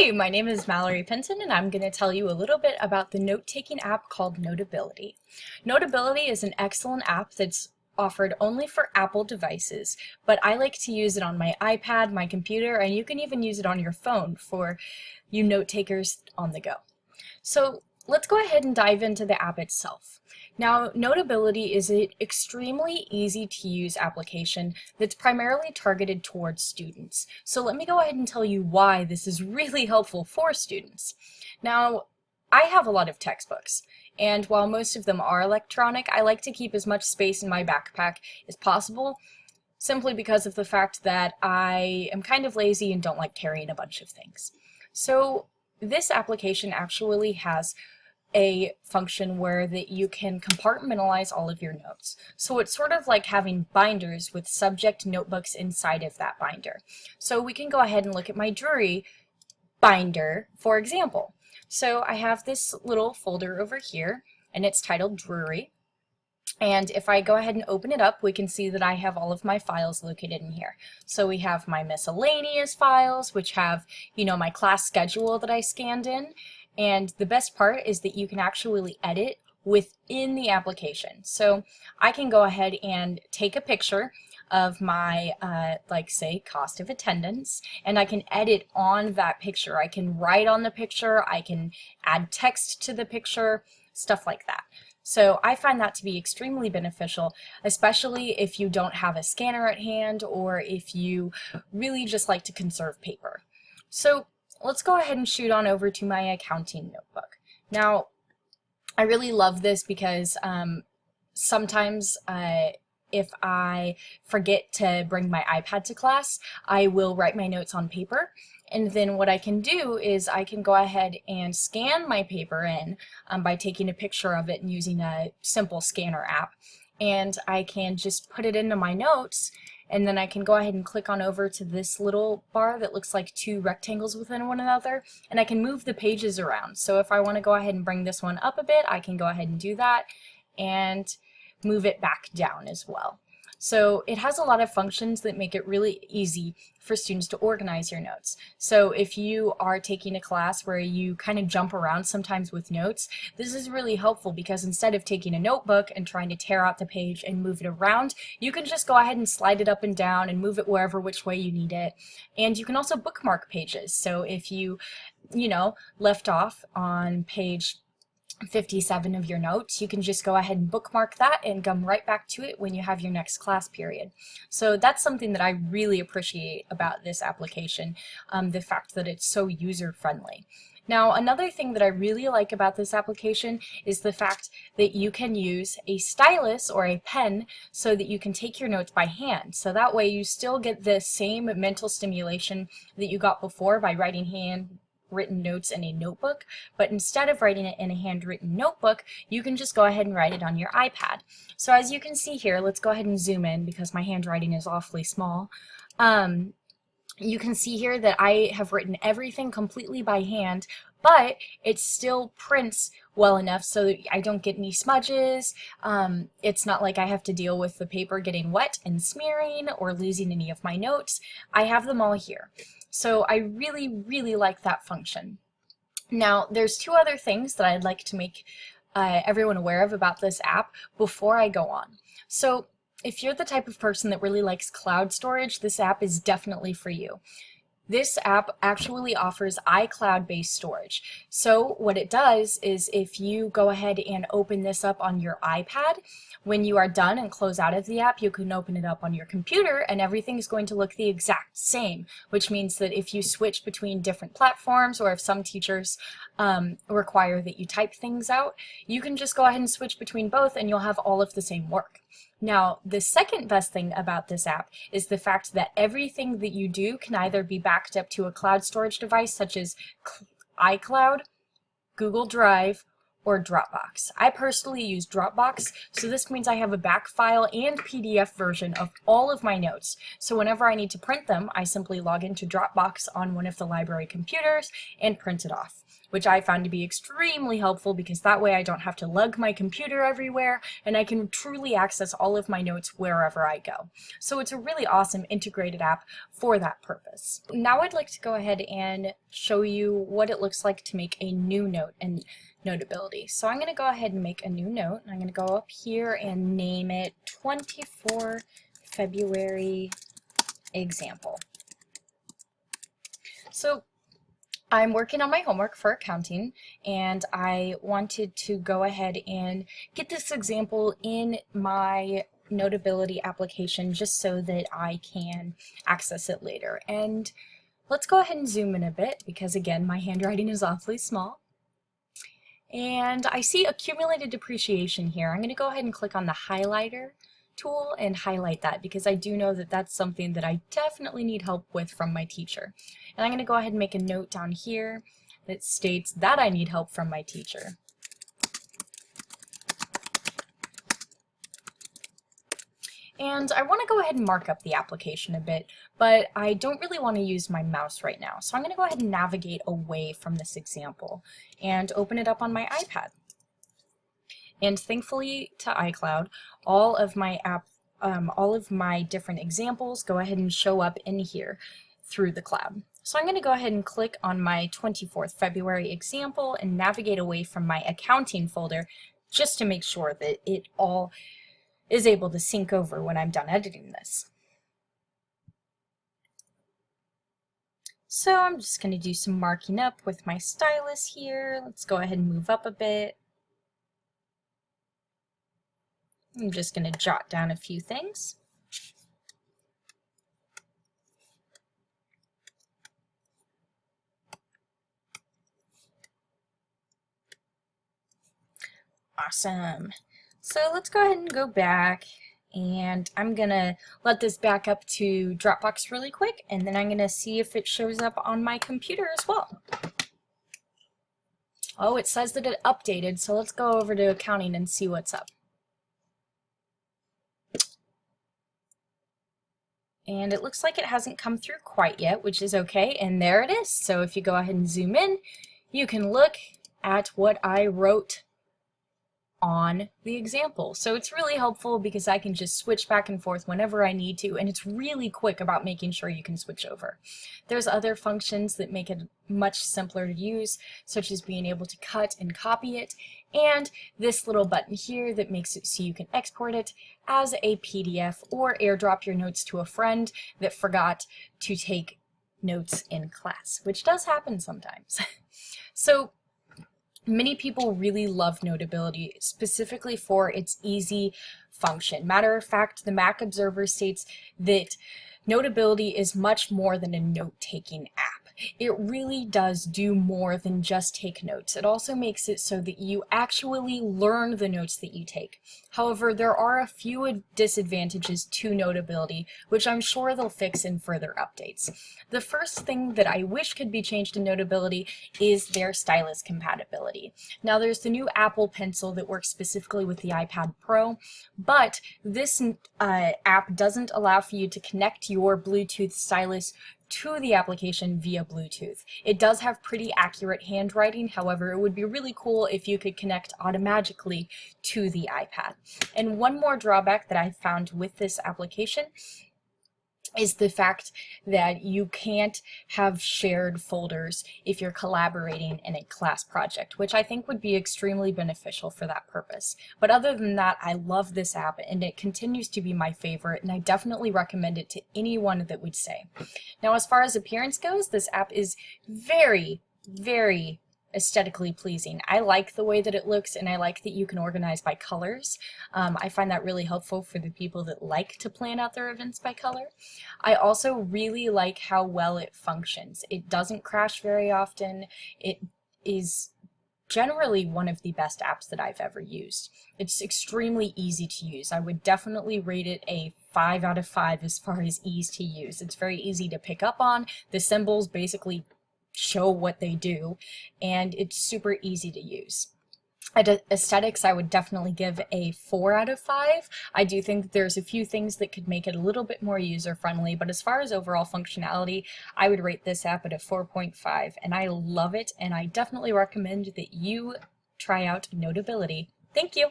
Hey, my name is Mallory Penton, and I'm going to tell you a little bit about the note-taking app called Notability. Notability is an excellent app that's offered only for Apple devices, but I like to use it on my iPad, my computer, and you can even use it on your phone for you note takers on the go. So let's go ahead and dive into the app itself. Now, Notability is an extremely easy to use application that's primarily targeted towards students. So let me go ahead and tell you why this is really helpful for students. Now, I have a lot of textbooks, and while most of them are electronic, I like to keep as much space in my backpack as possible, simply because of the fact that I am kind of lazy and don't like carrying a bunch of things. So this application actually has a function where that you can compartmentalize all of your notes. So it's sort of like having binders with subject notebooks inside of that binder. So we can go ahead and look at my Drury binder, for example. So I have this little folder over here, and it's titled Drury. And if I go ahead and open it up, we can see that I have all of my files located in here. So we have my miscellaneous files, which have, my class schedule that I scanned in. And the best part is that you can actually edit within the application. So I can go ahead and take a picture of my, say, cost of attendance, and I can edit on that picture. I can write on the picture, I can add text to the picture, stuff like that. So I find that to be extremely beneficial, especially if you don't have a scanner at hand or if you really just like to conserve paper. So let's go ahead and shoot on over to my accounting notebook. Now, I really love this because sometimes if I forget to bring my iPad to class, I will write my notes on paper. And then what I can do is I can go ahead and scan my paper in by taking a picture of it and using a simple scanner app. And I can just put it into my notes, and then I can go ahead and click on over to this little bar that looks like two rectangles within one another, and I can move the pages around. So if I want to go ahead and bring this one up a bit, I can go ahead and do that and move it back down as well. So it has a lot of functions that make it really easy for students to organize your notes. So if you are taking a class where you kind of jump around sometimes with notes, this is really helpful because instead of taking a notebook and trying to tear out the page and move it around, you can just go ahead and slide it up and down and move it wherever which way you need it. And you can also bookmark pages. So if you, left off on page 57 of your notes, you can just go ahead and bookmark that and come right back to it when you have your next class period. So that's something that I really appreciate about this application, the fact that it's so user-friendly. Now, another thing that I really like about this application is the fact that you can use a stylus or a pen so that you can take your notes by hand. So that way you still get the same mental stimulation that you got before by writing handwritten notes in a notebook, but instead of writing it in a handwritten notebook, you can just go ahead and write it on your iPad. So as you can see here, let's go ahead and zoom in because my handwriting is awfully small. You can see here that I have written everything completely by hand, but it still prints well enough so that I don't get any smudges. It's not like I have to deal with the paper getting wet and smearing or losing any of my notes. I have them all here. So I really, really like that function. Now, there's two other things that I'd like to make everyone aware of about this app before I go on. So if you're the type of person that really likes cloud storage, this app is definitely for you. This app actually offers iCloud-based storage. So what it does is if you go ahead and open this up on your iPad, when you are done and close out of the app, you can open it up on your computer and everything is going to look the exact same, which means that if you switch between different platforms or if some teachers require that you type things out, you can just go ahead and switch between both and you'll have all of the same work. Now, the second best thing about this app is the fact that everything that you do can either be backed up to a cloud storage device such as iCloud, Google Drive, or Dropbox. I personally use Dropbox, so this means I have a back file and PDF version of all of my notes. So whenever I need to print them, I simply log into Dropbox on one of the library computers and print it off, which I found to be extremely helpful because that way I don't have to lug my computer everywhere and I can truly access all of my notes wherever I go. So it's a really awesome integrated app for that purpose. Now I'd like to go ahead and show you what it looks like to make a new note in Notability. So I'm going to go ahead and make a new note. I'm going to go up here and name it 24 February example. So I'm working on my homework for accounting and I wanted to go ahead and get this example in my Notability application just so that I can access it later. And let's go ahead and zoom in a bit because again my handwriting is awfully small. And I see accumulated depreciation here. I'm going to go ahead and click on the highlighter tool and highlight that because I do know that that's something that I definitely need help with from my teacher. And I'm going to go ahead and make a note down here that states that I need help from my teacher. And I want to go ahead and mark up the application a bit, but I don't really want to use my mouse right now. So I'm going to go ahead and navigate away from this example and open it up on my iPad. And thankfully to iCloud, all of my different examples go ahead and show up in here through the cloud. So I'm going to go ahead and click on my 24th February example and navigate away from my accounting folder just to make sure that it all is able to sync over when I'm done editing this. So I'm just going to do some marking up with my stylus here. Let's go ahead and move up a bit. I'm just going to jot down a few things. Awesome. So let's go ahead and go back and I'm gonna let this back up to Dropbox really quick and then I'm gonna see if it shows up on my computer as well. Oh, it says that it updated, so let's go over to accounting and see what's up. And it looks like it hasn't come through quite yet, which is okay, and there it is. So if you go ahead and zoom in, you can look at what I wrote on the example. So it's really helpful because I can just switch back and forth whenever I need to, and it's really quick about making sure you can switch over. There's other functions that make it much simpler to use, such as being able to cut and copy it, and this little button here that makes it so you can export it as a PDF or airdrop your notes to a friend that forgot to take notes in class, which does happen sometimes. So many people really love Notability, specifically for its easy function. Matter of fact, the Mac Observer states that Notability is much more than a note-taking app. It really does do more than just take notes. It also makes it so that you actually learn the notes that you take. However, there are a few disadvantages to Notability, which I'm sure they'll fix in further updates. The first thing that I wish could be changed in Notability is their stylus compatibility. Now, there's the new Apple Pencil that works specifically with the iPad Pro, but this app doesn't allow for you to connect your Bluetooth stylus to the application via Bluetooth. It does have pretty accurate handwriting, however, it would be really cool if you could connect automatically to the iPad. And one more drawback that I found with this application is the fact that you can't have shared folders if you're collaborating in a class project, which I think would be extremely beneficial for that purpose. But other than that, I love this app and it continues to be my favorite, and I definitely recommend it to anyone that would say. Now, as far as appearance goes, this app is very, very aesthetically pleasing. I like the way that it looks, and I like that you can organize by colors. I find that really helpful for the people that like to plan out their events by color. I also really like how well it functions. It doesn't crash very often. It is generally one of the best apps that I've ever used. It's extremely easy to use. I would definitely rate it a 5 out of 5 as far as ease to use. It's very easy to pick up on. The symbols basically show what they do, and it's super easy to use. Aesthetics, I would definitely give a 4 out of 5. I do think there's a few things that could make it a little bit more user-friendly, but as far as overall functionality, I would rate this app at a 4.5, and I love it, and I definitely recommend that you try out Notability. Thank you!